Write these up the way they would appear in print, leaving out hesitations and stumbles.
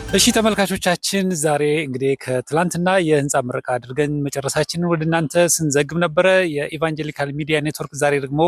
እሺ ተመልካቾቻችን ዛሬ እንግዲህ ከትላንትና የህንፃ ምረቃ አድርገን መጨረሳችንን ወደ እናንተ ስንዘግብ ነበረ። የኢቫንጀሊካል ሚዲያ ኔትወርክ ዛሬ ደግሞ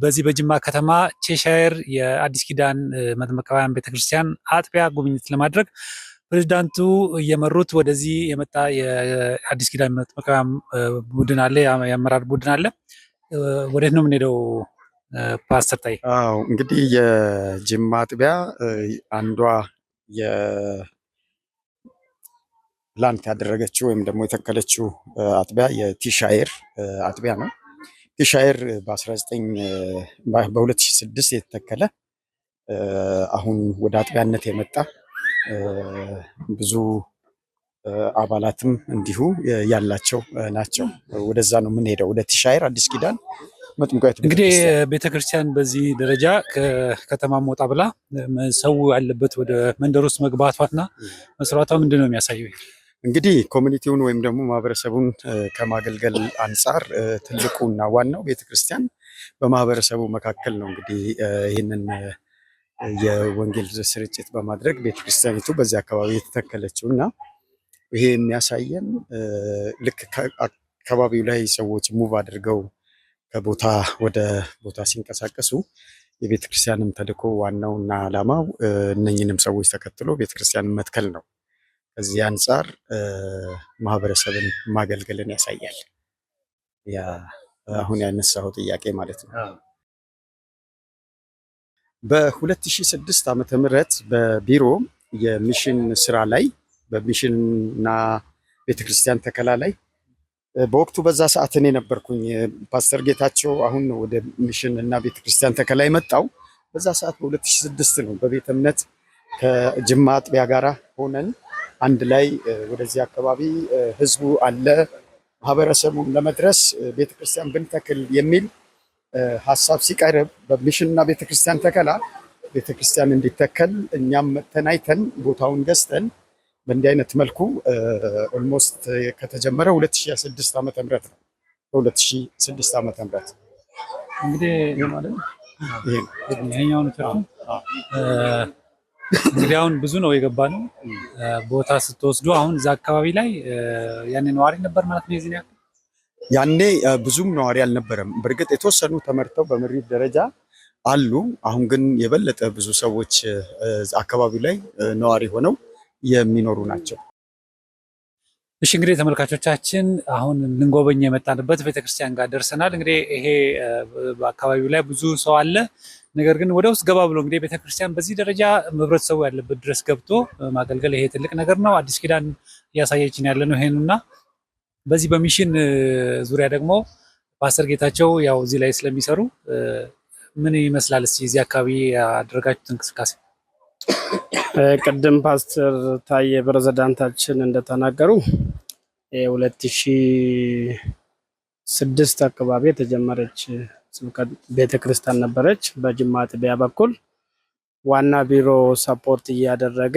በዚህ በጅማ ከተማ ቼሻየር የአዲስ ኪዳን መጥምቃውያን ቤተክርስቲያን አጥቢያ ጉብኝት ለማድረግ ፕሬዚዳንቱ እየመሩት ወደዚህ የመጣ የአዲስ ኪዳን መጥምቃውያን ቡድን አለ፣ የአመራር ቡድን አለ። ወዴት ነው የምንሄደው ፓስተር ታይ? እንግዲህ የጅማ አጥቢያ አንዷ ፕላንት ያደረገችው ወይም ደግሞ የተከለችው አጥቢያ የቲሻየር አጥቢያ ነው። ቲሻየር በ2006 የተተከለ አሁን ወደ አጥቢያነት የመጣ ብዙ አባላትም እንዲሁ ያላቸው ናቸው። ወደዛ ነው የምንሄደው፣ ወደ ቲሻየር አዲስ ኪዳን መጥምቃዊት እንግዲህ ቤተክርስቲያን በዚህ ደረጃ ከከተማ ወጣ ብላ ሰው ያለበት ወደ መንደር ውስጥ መግባቷና መስራቷ ምንድን ነው የሚያሳየው? እንግዲህ ኮሚኒቲውን ወይም ደግሞ ማህበረሰቡን ከማገልገል አንጻር ትልቁና ዋናው ቤተክርስቲያን በማህበረሰቡ መካከል ነው። እንግዲህ ይህንን የወንጌል ስርጭት በማድረግ ቤተክርስቲያኒቱ በዚህ አካባቢ የተተከለችው እና ይሄ የሚያሳየን ልክ አካባቢው ላይ ሰዎች ሙቭ አድርገው ከቦታ ወደ ቦታ ሲንቀሳቀሱ የቤተክርስቲያንም ተልእኮ ዋናውና ዓላማው እነኝንም ሰዎች ተከትሎ ቤተክርስቲያንን መትከል ነው። ከዚህ አንጻር ማህበረሰብን ማገልገልን ያሳያል። ያ አሁን ያነሳው ጥያቄ ማለት ነው። በ2006 ዓመተ ምህረት በቢሮ የሚሽን ስራ ላይ በሚሽንና ቤተክርስቲያን ተከላ ላይ በወቅቱ በዛ ሰዓት እኔ ነበርኩኝ። ፓስተር ጌታቸው አሁን ወደ ሚሽን እና ቤተክርስቲያን ተከላ የመጣው በዛ ሰዓት በ2006 ነው። በቤተ እምነት ከጅማ አጥቢያ ጋራ ሆነን አንድ ላይ ወደዚህ አካባቢ ህዝቡ አለ ማህበረሰቡን ለመድረስ ቤተክርስቲያን ብንተክል የሚል ሀሳብ ሲቀርብ በሚሽን እና ቤተክርስቲያን ተከላ ቤተክርስቲያን እንዲተከል እኛም ተናይተን ቦታውን ገዝተን በእንዲህ አይነት መልኩ ኦልሞስት ከተጀመረ 2006 ዓመተ ምህረት ነው። በ2006 ዓመተ ምህረት እንግዲህ ይሄኛው ነው። እንግዲህ አሁን ብዙ ነው የገባ ነው ቦታ ስትወስዱ። አሁን እዛ አካባቢ ላይ ያኔ ነዋሪ ነበር ማለት ነው። የዚህ ያኔ ብዙም ነዋሪ አልነበረም። በእርግጥ የተወሰኑ ተመርተው በምሪት ደረጃ አሉ። አሁን ግን የበለጠ ብዙ ሰዎች አካባቢው ላይ ነዋሪ ሆነው የሚኖሩ ናቸው። እሺ እንግዲህ ተመልካቾቻችን አሁን ልንጎበኝ የመጣንበት ቤተክርስቲያን ጋር ደርሰናል። እንግዲህ ይሄ በአካባቢው ላይ ብዙ ሰው አለ። ነገር ግን ወደ ውስጥ ገባ ብሎ እንግዲህ ቤተክርስቲያን በዚህ ደረጃ ህብረተሰቡ ያለበት ድረስ ገብቶ ማገልገል ይሄ ትልቅ ነገር ነው። አዲስ ኪዳን እያሳየችን ያለ ነው ይሄንና በዚህ በሚሽን ዙሪያ ደግሞ ፓስተር ጌታቸው ያው እዚህ ላይ ስለሚሰሩ ምን ይመስላል እስኪ እዚህ አካባቢ ያደረጋችሁት እንቅስቃሴ? ቅድም ፓስተር ታዬ ፕሬዝዳንታችን እንደተናገሩ የ2006 አካባቢ የተጀመረች ቤተክርስቲያን ነበረች። በጅማ አጥቢያ በኩል ዋና ቢሮ ሰፖርት እያደረገ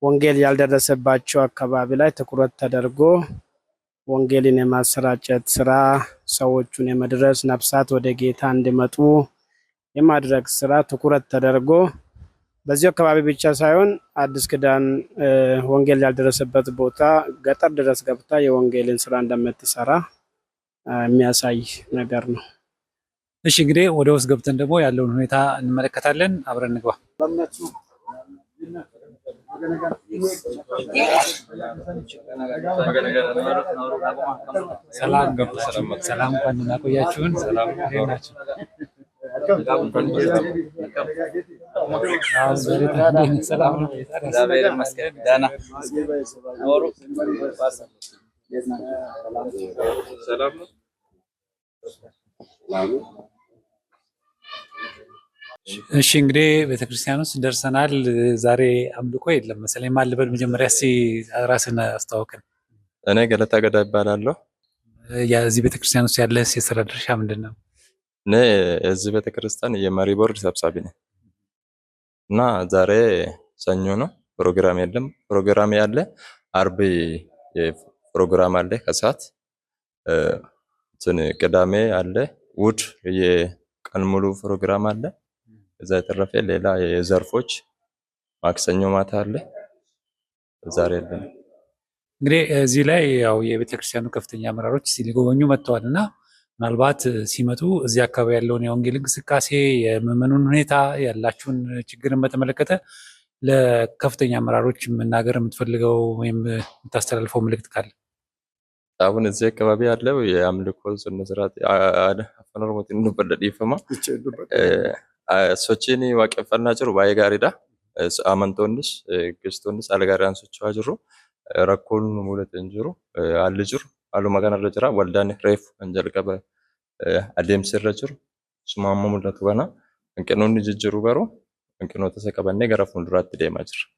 ወንጌል ያልደረሰባቸው አካባቢ ላይ ትኩረት ተደርጎ ወንጌልን የማሰራጨት ስራ፣ ሰዎቹን የመድረስ ነፍሳት ወደ ጌታ እንዲመጡ የማድረግ ስራ ትኩረት ተደርጎ በዚህ አካባቢ ብቻ ሳይሆን አዲስ ኪዳን ወንጌል ያልደረሰበት ቦታ ገጠር ድረስ ገብታ የወንጌልን ስራ እንደምትሰራ የሚያሳይ ነገር ነው። እሺ እንግዲህ ወደ ውስጥ ገብተን ደግሞ ያለውን ሁኔታ እንመለከታለን። አብረን እንግባ። ሰላም እንኳን እናቆያችሁን። ሰላም ናችሁ? እሺ እንግዲህ ቤተክርስቲያን ውስጥ ደርሰናል። ዛሬ አምልኮ የለም መሰለኝ። ማን ልበል? መጀመሪያ እስኪ ራስን አስተዋውቀን። እኔ ገለታ ገዳ ይባላለሁ። የዚህ ቤተክርስቲያን ውስጥ ያለ የስራ ድርሻ ምንድን ነው? እኔ የዚህ ቤተክርስቲያን የመሪ ቦርድ ሰብሳቢ ነኝ እና ዛሬ ሰኞ ነው፣ ፕሮግራም የለም። ፕሮግራም ያለ አርብ ፕሮግራም አለ ከሰዓት፣ ቅዳሜ አለ፣ እሑድ የቀን ሙሉ ፕሮግራም አለ። እዛ የተረፈ ሌላ የዘርፎች ማክሰኞ ማታ አለ። ዛሬ የለም። እንግዲህ እዚህ ላይ ያው የቤተክርስቲያኑ ከፍተኛ አመራሮች ሊጎበኙ መጥተዋል እና ምናልባት ሲመጡ እዚህ አካባቢ ያለውን የወንጌል እንቅስቃሴ የምዕመኑን ሁኔታ ያላችሁን ችግርን በተመለከተ ለከፍተኛ አመራሮች መናገር የምትፈልገው ወይም የምታስተላልፈው መልእክት ካለ? አሁን እዚህ አካባቢ ያለው የአምልኮ ስነ ስርዓት አፋን ኦሮሞtiin dubbadha dhiifama. Sochiin waaqeffannaa jiru baay'ee gaariidha. Amantoonnis kiristoonnis haala gaariidhaan socho'aa jiru. Rakkoon mul'ate hin jiru. Haalli jiru haaluma kanarra jira. Waldaan reefu kan jalqaba adeemsa irra jiru. Suma amma mul'atu kana hanqinoonni jijjiiru garuu hanqinoota isa qabannee gara fuulduraatti deemaa jirra.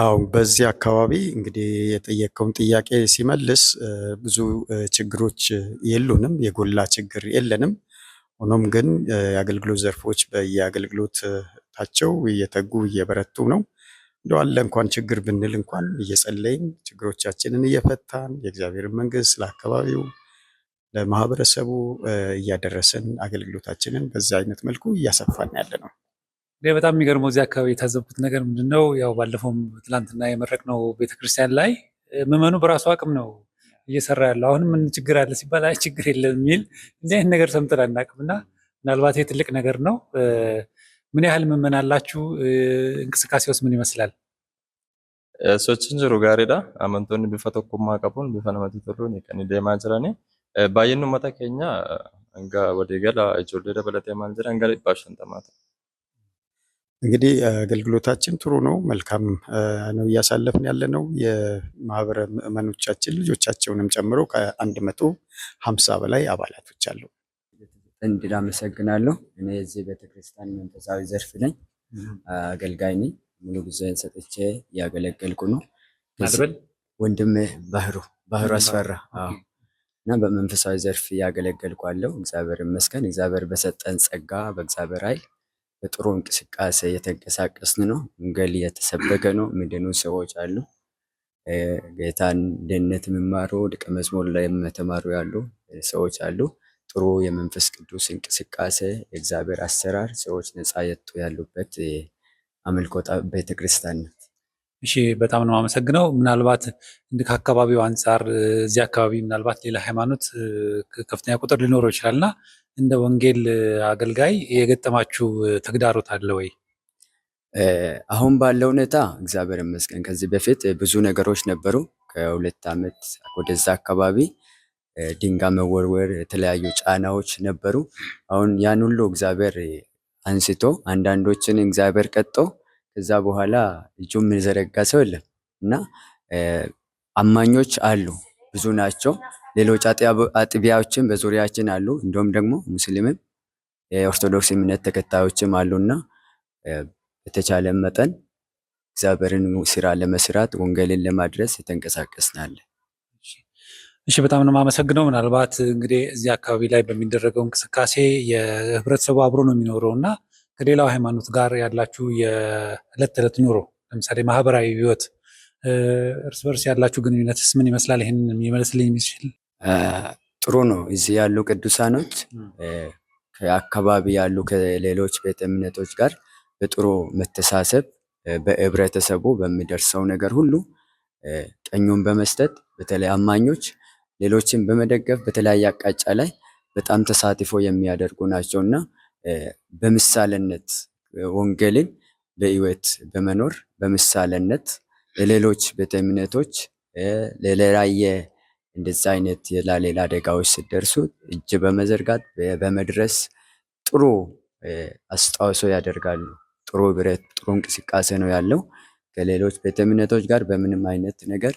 አዎ በዚህ አካባቢ እንግዲህ የጠየቀውን ጥያቄ ሲመልስ ብዙ ችግሮች የሉንም፣ የጎላ ችግር የለንም። ሆኖም ግን የአገልግሎት ዘርፎች በየአገልግሎታቸው እየተጉ እየበረቱ ነው። እንደው አለ እንኳን ችግር ብንል እንኳን እየጸለይን ችግሮቻችንን እየፈታን የእግዚአብሔርን መንግስት ለአካባቢው ለማህበረሰቡ እያደረስን አገልግሎታችንን በዛ አይነት መልኩ እያሰፋን ያለ ነው። በጣም የሚገርመው እዚህ አካባቢ የታዘብኩት ነገር ምንድነው? ያው ባለፈውም ትላንትና የመረቅነው ቤተክርስቲያን ላይ ምዕመኑ በራሱ አቅም ነው እየሰራ ያለው። አሁንም ምን ችግር አለ ሲባል አይ ችግር የለም የሚል እንዲህ አይነት ነገር ሰምተን አናውቅም እና ምናልባት ይህ ትልቅ ነገር ነው። ምን ያህል ምዕመን አላችሁ? እንቅስቃሴውስ ምን ይመስላል? Sochiin jiru gaariidha. Amantoonni bifa tokkummaa qabuun bifa namatti toluun kan deemaa jirani. Baay'inni uummata keenya hanga waliigala ijoollee dabalatee maal jedhan gara 150 ta'a. እንግዲህ አገልግሎታችን ጥሩ ነው፣ መልካም ነው እያሳለፍን ያለ ነው። የማህበረ ምዕመኖቻችን ልጆቻቸውንም ጨምሮ ከ150 በላይ አባላቶች አሉ። እንድል አመሰግናለሁ። እኔ የዚህ ቤተክርስቲያን መንፈሳዊ ዘርፍ ነኝ፣ አገልጋይ ነኝ። ሙሉ ጊዜን ሰጥቼ እያገለገልኩ ነው። ወንድሜ ባህሩ አስፈራ እና በመንፈሳዊ ዘርፍ እያገለገልኩ አለው። እግዚአብሔር ይመስገን። እግዚአብሔር በሰጠን ጸጋ በእግዚአብሔር ኃይል በጥሩ እንቅስቃሴ እየተንቀሳቀስን ነው። ወንጌል እየተሰበከ ነው። የሚድኑ ሰዎች አሉ። ጌታን ደህንነት የሚማሩ ደቀ መዝሙር ላይ የተማሩ ያሉ ሰዎች አሉ። ጥሩ የመንፈስ ቅዱስ እንቅስቃሴ፣ የእግዚአብሔር አሰራር፣ ሰዎች ነፃ የወጡ ያሉበት አምልኮ ቤተክርስቲያን ናት። እሺ፣ በጣም ነው አመሰግነው። ምናልባት ከአካባቢው አንጻር እዚህ አካባቢ ምናልባት ሌላ ሃይማኖት ከፍተኛ ቁጥር ሊኖረው ይችላልና እንደ ወንጌል አገልጋይ የገጠማችሁ ተግዳሮት አለ ወይ? አሁን ባለው ሁኔታ እግዚአብሔር ይመስገን ከዚህ በፊት ብዙ ነገሮች ነበሩ። ከ2 ዓመት ወደዛ አካባቢ ድንጋይ መወርወር፣ የተለያዩ ጫናዎች ነበሩ። አሁን ያን ሁሉ እግዚአብሔር አንስቶ አንዳንዶችን እግዚአብሔር ቀጦ ከዛ በኋላ እጁን የሚዘረጋ ሰው የለም እና አማኞች አሉ፣ ብዙ ናቸው። ሌሎች አጥቢያዎችም በዙሪያችን አሉ። እንዲሁም ደግሞ ሙስሊምም የኦርቶዶክስ እምነት ተከታዮችም አሉና በተቻለ መጠን እግዚአብሔርን ስራ ለመስራት ወንጌልን ለማድረስ የተንቀሳቀስናል። እሺ፣ በጣም ነው የማመሰግነው። ምናልባት እንግዲህ እዚህ አካባቢ ላይ በሚደረገው እንቅስቃሴ የህብረተሰቡ አብሮ ነው የሚኖረው እና ከሌላው ሃይማኖት ጋር ያላችሁ የዕለት ተዕለት ኑሮ ለምሳሌ ማህበራዊ ህይወት እርስ በርስ ያላችሁ ግንኙነትስ ምን ይመስላል? ይህንን የሚመልስልኝ የሚችል? ጥሩ ነው። እዚህ ያሉ ቅዱሳኖች ከአካባቢ ያሉ ከሌሎች ቤተ እምነቶች ጋር በጥሩ መተሳሰብ በህብረተሰቡ በሚደርሰው ነገር ሁሉ ቀኙን በመስጠት በተለይ አማኞች ሌሎችን በመደገፍ በተለያየ አቅጣጫ ላይ በጣም ተሳትፎ የሚያደርጉ ናቸውና በምሳሌነት ወንጌልን በህይወት በመኖር በምሳሌነት ለሌሎች ቤተ እምነቶች ለሌላየ እንደዛ አይነት ሌላ አደጋዎች ሲደርሱ እጅ በመዘርጋት በመድረስ ጥሩ አስተዋጽኦ ያደርጋሉ። ጥሩ ብረት ጥሩ እንቅስቃሴ ነው ያለው። ከሌሎች ቤተ እምነቶች ጋር በምንም አይነት ነገር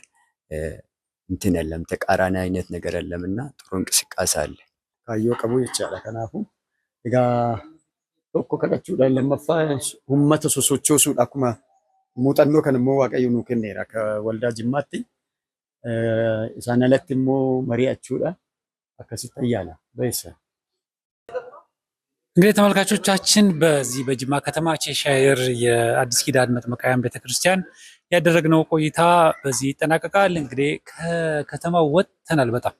እንትን የለም፣ ተቃራኒ አይነት ነገር የለምና ጥሩ እንቅስቃሴ አለ። ካዮ ቀቡ ይቻላል። ከናፉ እጋ ቶኮ ከዳቹዳን ለመፋ ሁመተ ሶሶቾሱን አኩማ ሙጠኖ ከነሞ ዋቀዩ ኑ ከኔራ ከወልዳ ጅማቲ ኢሳን አለት ሞ መሪያቹዳ አከሲት አያላ በይሰ እንግዲህ ተመልካቾቻችን በዚህ በጅማ ከተማ ቼሻየር የአዲስ ኪዳን መጥምቃውያን ቤተክርስቲያን ያደረግነው ቆይታ በዚህ ይጠናቀቃል። እንግዲህ ከከተማው ወጥተናል። በጣም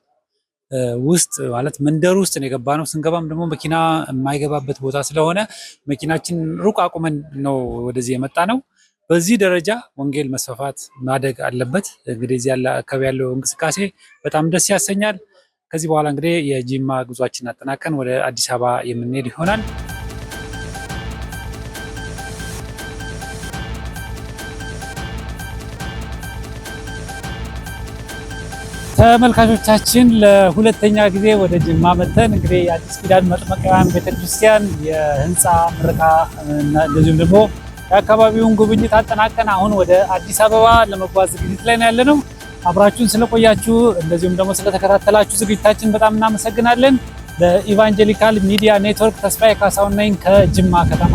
ውስጥ ማለት መንደር ውስጥ ነው የገባነው። ስንገባም ደግሞ መኪና የማይገባበት ቦታ ስለሆነ መኪናችን ሩቅ አቁመን ነው ወደዚህ የመጣ ነው። በዚህ ደረጃ ወንጌል መስፋፋት ማደግ አለበት። እንግዲህ እዚህ አካባቢ ያለው እንቅስቃሴ በጣም ደስ ያሰኛል። ከዚህ በኋላ እንግዲህ የጂማ ጉዟችን አጠናቀን ወደ አዲስ አበባ የምንሄድ ይሆናል። ተመልካቾቻችን ለሁለተኛ ጊዜ ወደ ጅማ መተን እንግዲህ የአዲስ ኪዳን መጥመቂያን ቤተክርስቲያን የህንፃ ምረቃ እንደዚሁም ደግሞ የአካባቢውን ጉብኝት አጠናቀን አሁን ወደ አዲስ አበባ ለመጓዝ ዝግጅት ላይ ነው ያለነው። አብራችሁን ስለቆያችሁ እንደዚሁም ደግሞ ስለተከታተላችሁ ዝግጅታችን በጣም እናመሰግናለን። ለኢቫንጀሊካል ሚዲያ ኔትወርክ ተስፋዬ ካሳሁን ነኝ ከጅማ ከተማ።